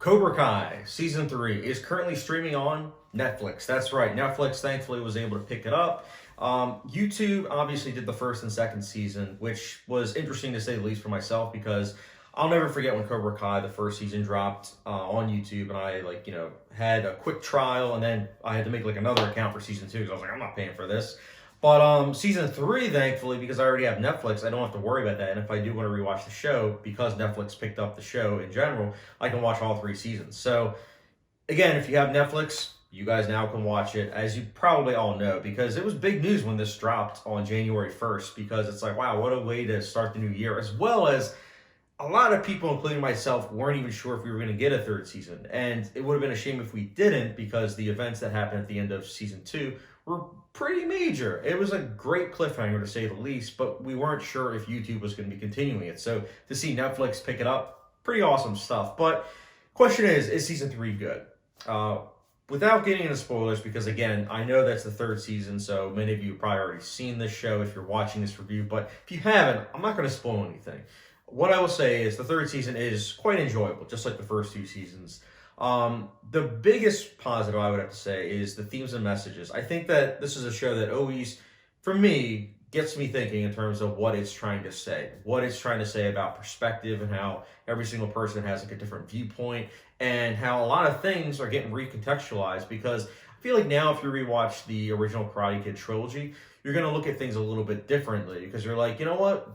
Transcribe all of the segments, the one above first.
Cobra Kai season 3 is currently streaming on Netflix. That's right, Netflix thankfully was able to pick it up. YouTube obviously did the first and second season, which was interesting to say the least for myself because I'll never forget when Cobra Kai the first season dropped on YouTube, and I had a quick trial, and then I had to make another account for season 2 because I was like, I'm not paying for this. But season 3, thankfully, because I already have Netflix, I don't have to worry about that. And if I do want to rewatch the show, because Netflix picked up the show in general, I can watch all 3 seasons. So again, if you have Netflix, you guys now can watch it, as you probably all know, because it was big news when this dropped on January 1st, because it's like, wow, what a way to start the new year, as well as a lot of people, including myself, weren't even sure if we were going to get a third season. And it would have been a shame if we didn't, because the events that happened at the end of season 2 were pretty major. It was a great cliffhanger, to say the least, but we weren't sure if YouTube was going to be continuing it. So to see Netflix pick it up, pretty awesome stuff. But question is season 3 good? Without getting into spoilers, because again, I know that's the third season, so many of you have probably already seen this show if you're watching this review, but if you haven't, I'm not going to spoil anything. What I will say is the third season is quite enjoyable, just like the first 2 seasons. The biggest positive I would have to say is the themes and messages. I think that this is a show that always, for me, gets me thinking in terms of what it's trying to say. What it's trying to say about perspective, and how every single person has a different viewpoint, and how a lot of things are getting recontextualized, because I feel like now if you rewatch the original Karate Kid trilogy, you're going to look at things a little bit differently, because you're like, you know what?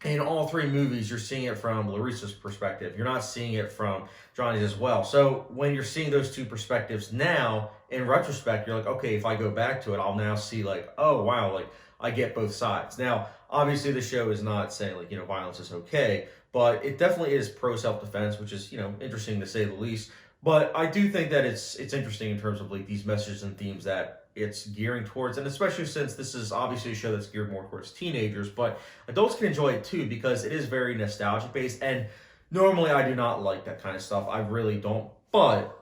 In all 3 movies, you're seeing it from Larissa's perspective. You're not seeing it from Johnny's as well. So when you're seeing those 2 perspectives now, in retrospect, you're like, okay, if I go back to it, I'll now see oh, wow, I get both sides. Now, obviously the show is not saying violence is okay, but it definitely is pro self-defense, which is, interesting to say the least. But I do think that it's interesting in terms of these messages and themes that it's gearing towards, and especially since this is obviously a show that's geared more towards teenagers, but adults can enjoy it too, because it is very nostalgic based. And normally I do not like that kind of stuff. I really don't. But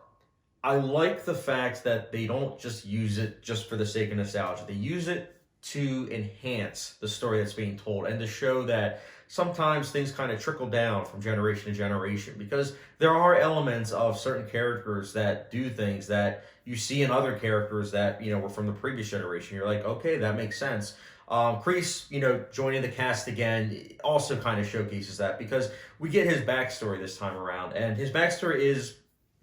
I like the fact that they don't just use it just for the sake of nostalgia. They use it to enhance the story that's being told, and to show that sometimes things kind of trickle down from generation to generation, because there are elements of certain characters that do things that you see in other characters that were from the previous generation. You're like, okay, that makes sense. Kreese, joining the cast again also kind of showcases that, because we get his backstory this time around, and his backstory is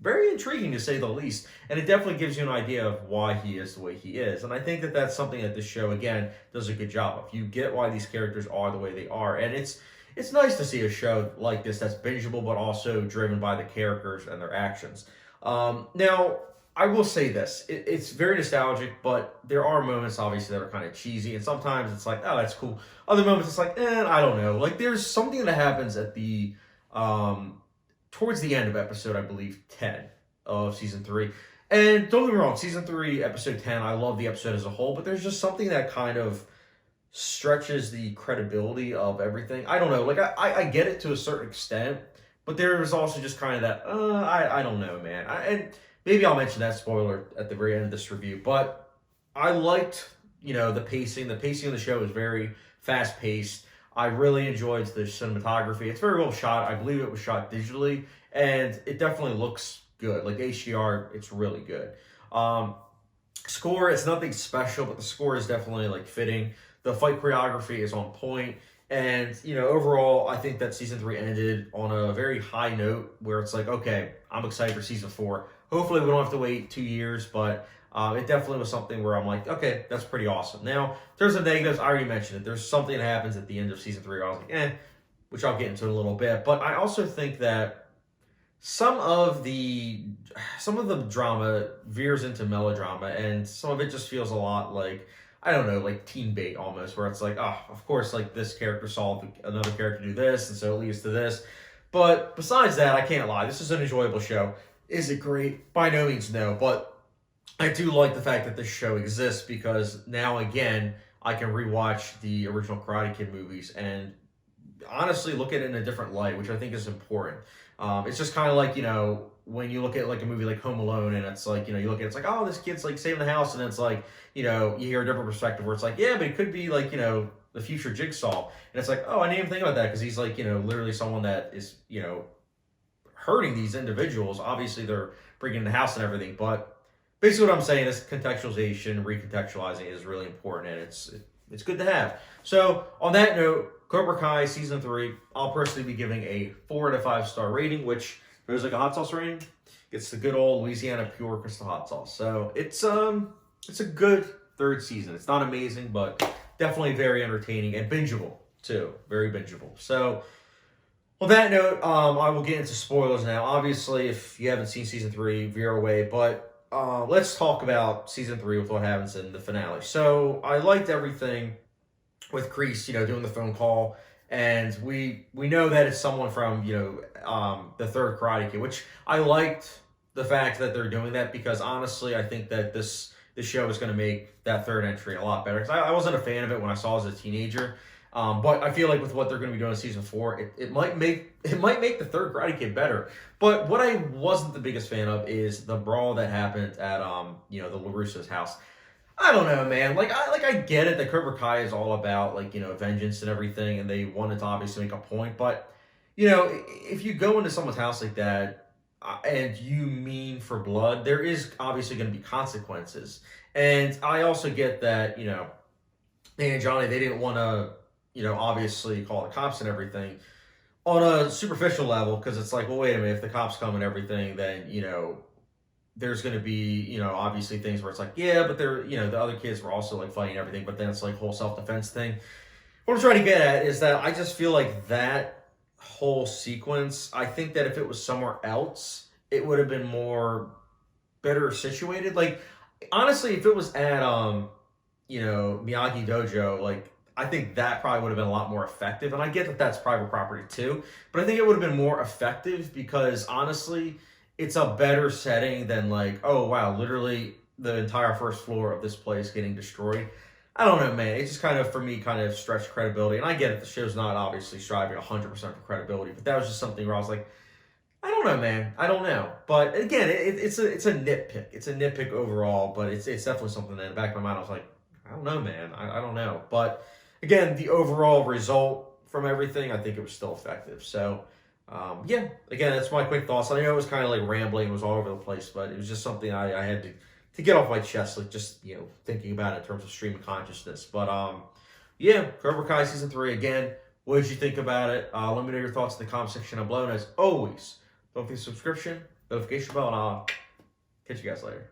very intriguing, to say the least, and it definitely gives you an idea of why he is the way he is. And I think that that's something that this show, again, does a good job of. You get why these characters are the way they are, and it's nice to see a show like this that's bingeable, but also driven by the characters and their actions. Now, I will say this. It's very nostalgic, but there are moments, obviously, that are kind of cheesy, and sometimes it's like, oh, that's cool. Other moments, it's like, I don't know. There's something that happens at the towards the end of episode, I believe, 10 of season 3. And don't get me wrong, season 3, episode 10, I love the episode as a whole, but there's just something that kind of stretches the credibility of everything. I don't know, I get it to a certain extent, but there is also just kind of that, I don't know, man. And maybe I'll mention that spoiler at the very end of this review, but I liked, the pacing. The pacing of the show is very fast-paced. I really enjoyed the cinematography. It's very well shot. I believe it was shot digitally, and it definitely looks good. HDR, it's really good. Score, it's nothing special, but the score is definitely fitting. The fight choreography is on point, and overall, I think that season 3 ended on a very high note, where it's like, okay, I'm excited for season 4. Hopefully, we don't have to wait 2 years, but it definitely was something where I'm like, okay, that's pretty awesome. Now, in terms of negatives, I already mentioned it. There's something that happens at the end of season 3 where I was like, which I'll get into in a little bit. But I also think that some of the drama veers into melodrama, and some of it just feels a lot I don't know, teen bait almost, where it's like, oh, of course, this character saw another character do this, and so it leads to this. But besides that, I can't lie. This is an enjoyable show. Is it great? By no means no, but I do like the fact that this show exists, because now, again, I can rewatch the original Karate Kid movies and honestly look at it in a different light, which I think is important. It's just kind of when you look at a movie like Home Alone, and it's you look at it, it's like, oh, this kid's saving the house, and it's you hear a different perspective where it's like, yeah, but it could be the future Jigsaw, and it's like, oh, I didn't even think about that, because he's literally someone that is hurting these individuals. Obviously, they're bringing the house and everything, but basically what I'm saying is contextualization, recontextualizing is really important, and it's good to have. So on that note, Cobra Kai season 3, I'll personally be giving a 4 out of 5 star rating, which there's like a hot sauce rating. It's the good old Louisiana pure crystal hot sauce. So it's a good third season. It's not amazing, but definitely very entertaining and bingeable too. Very bingeable. So on that note, I will get into spoilers now. Obviously, if you haven't seen season 3, veer away. But let's talk about season 3 with what happens in the finale. So I liked everything with Kreese, doing the phone call, and we know that it's someone from the third Karate Kid, which I liked the fact that they're doing that, because honestly, I think that this show is going to make that third entry a lot better. Because I wasn't a fan of it when I saw it as a teenager. But I feel like with what they're going to be doing in season 4, it might make the third Karate Kid better. But what I wasn't the biggest fan of is the brawl that happened at the LaRusso's house. I don't know, man. I get it that Cobra Kai is all about vengeance and everything, and they wanted to obviously make a point. But if you go into someone's house like that and you mean for blood, there is obviously going to be consequences. And I also get that they and Johnny, they didn't want to obviously call the cops and everything on a superficial level, because it's like, well, wait a minute, if the cops come and everything, then, there's going to be, obviously things where it's like, yeah, but they're, the other kids were also fighting and everything, but then it's whole self-defense thing. What I'm trying to get at is that I just feel like that whole sequence, I think that if it was somewhere else, it would have been better situated. Honestly, if it was at, Miyagi Dojo, I think that probably would have been a lot more effective. And I get that that's private property too, but I think it would have been more effective because honestly, it's a better setting than oh wow, literally the entire first floor of this place getting destroyed. I don't know, man. It just for me, stretched credibility. And I get it, the show's not obviously striving 100% for credibility, but that was just something where I was like, I don't know, man. I don't know. But again, it's a nitpick. It's a nitpick overall, but it's definitely something that in the back of my mind I was like, I don't know, man. I don't know. But again, the overall result from everything, I think it was still effective. So, again, that's my quick thoughts. I know it was rambling, it was all over the place, but it was just something I had to get off my chest, just, thinking about it in terms of stream of consciousness. But, Cobra Kai Season 3, again, what did you think about it? Let me know your thoughts in the comment section down below. And as always, don't forget subscription, notification bell, and I'll catch you guys later.